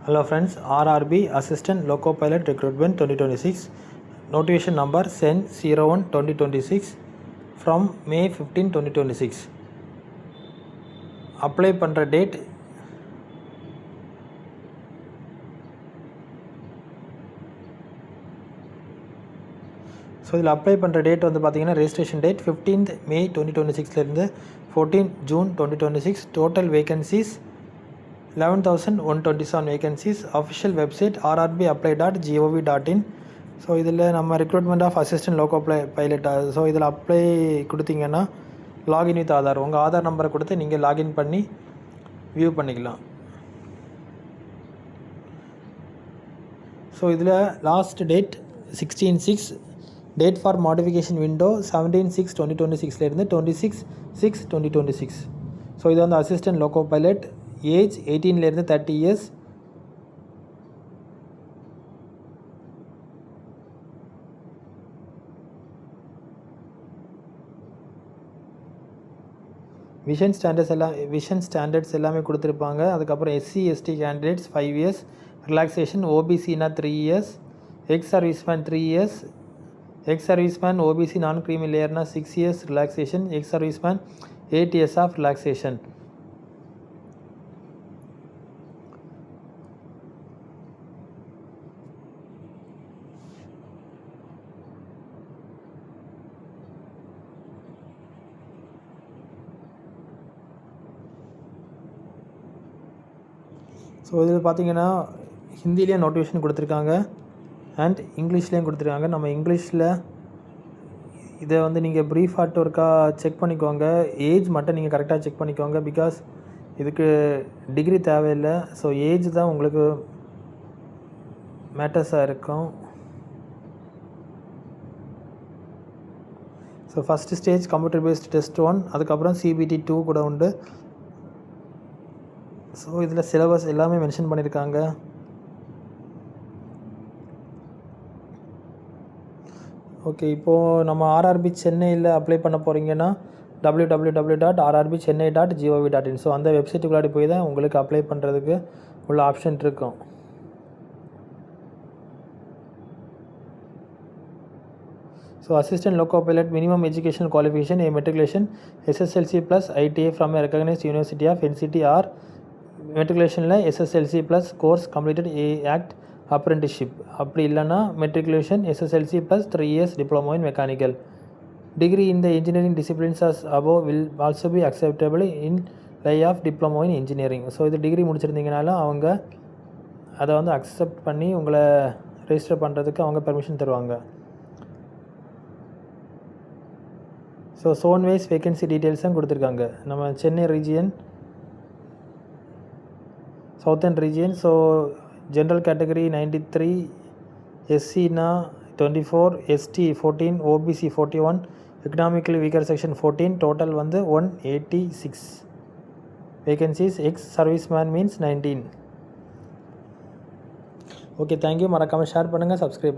Hello friends, RRB Assistant Loco Pilot Recruitment 2026 Notification number send 01 2026 from May 15 2026. Apply பண்ணுற date so இதில் apply பண்ணுற date வந்து பார்த்தீங்கன்னா registration date 15th May 2026லேருந்து 14th June 2026. Total vacancies 11,127 vacancies. Official website rrbapply.gov.in. So இதில் நம்ம recruitment of assistant loco pilot. So இதில் apply கொடுத்தீங்கன்னா லாகின் வித் ஆதார், உங்கள் ஆதார் நம்பரை கொடுத்து நீங்கள் லாகின் பண்ணி வியூ பண்ணிக்கலாம். ஸோ இதில் last date 16/6, date for modification window 17/6/2026லேருந்து 26/6/2026. ஸோ இது வந்து அசிஸ்டன்ட் லோகோ பைலட். ஏஜ் 18லேருந்து 30 years. விஷன் ஸ்டாண்டர்ட்ஸ் எல்லாமே கொடுத்துருப்பாங்க. அதுக்கப்புறம் SC/ST கேண்டிடேட்ஸ் 5 years, ரிலாக்ஸேஷன். ஓபிசினா 3 years, ex serviceman 3 years, ex serviceman OBC non creamy லேயர்னா 6 years relaxation, ex serviceman 8 years of relaxation. So இதில் பார்த்தீங்கன்னா ஹிந்திலேயும் நோட்டிஃபிகேஷன் கொடுத்துருக்காங்க அண்ட் இங்கிலீஷ்லேயும் கொடுத்துருக்காங்க. நம்ம இங்கிலீஷில் இதை வந்து நீங்கள் ப்ரீஃப் ஆட் ஒர்க்கா செக் பண்ணிக்கோங்க. ஏஜ் மட்டும் நீங்கள் கரெக்டாக செக் பண்ணிக்கோங்க, பிகாஸ் இதுக்கு டிகிரி தேவையில்லை. ஸோ ஏஜ் தான் உங்களுக்கு மேட்டர்ஸாக இருக்கும். So first stage computer based test 1, அதுக்கப்புறம் CBT 2 கூட உண்டு. ஸோ இதில் சிலபஸ் எல்லாமே மென்ஷன் பண்ணியிருக்காங்க. ஓகே, இப்போது நம்ம RRB சென்னையில் அப்ளை பண்ண போகிறீங்கன்னா www.rrbchennai.gov.in. ஸோ அந்த வெப்சைட்டுக்குள்ளாடி போய் தான் உங்களுக்கு அப்ளை பண்ணுறதுக்கு உள்ள ஆப்ஷன் இருக்கும். So assistant loco pilot minimum educational qualification matriculation SSLC plus ITA from recognised university of NCT or மெட்ரிகுலேஷனில் SSLC plus course completed act apprenticeship. அப்படி இல்லைன்னா matriculation SSLC plus 3 years diploma in mechanical. Degree in the engineering disciplines as above will also be acceptable in lieu of diploma in engineering. So இது degree முடிச்சிருந்தீங்கனாலும் அவங்க அதை வந்து accept பண்ணி உங்களை register பண்ணுறதுக்கு அவங்க பெர்மிஷன் தருவாங்க. ஸோ சோன் வைஸ் வேகன்சி டீட்டெயில்ஸும் கொடுத்துருக்காங்க. நம்ம Chennai region, southern region. So general category 93, SCனா 24, ST 14, OBC 41, economically weaker section 14. Total வந்து 186 vacancies. X serviceman means 19. Okay, thank you. மறக்காமல் ஷேர் பண்ணுங்கள், சப்ஸ்கிரைப்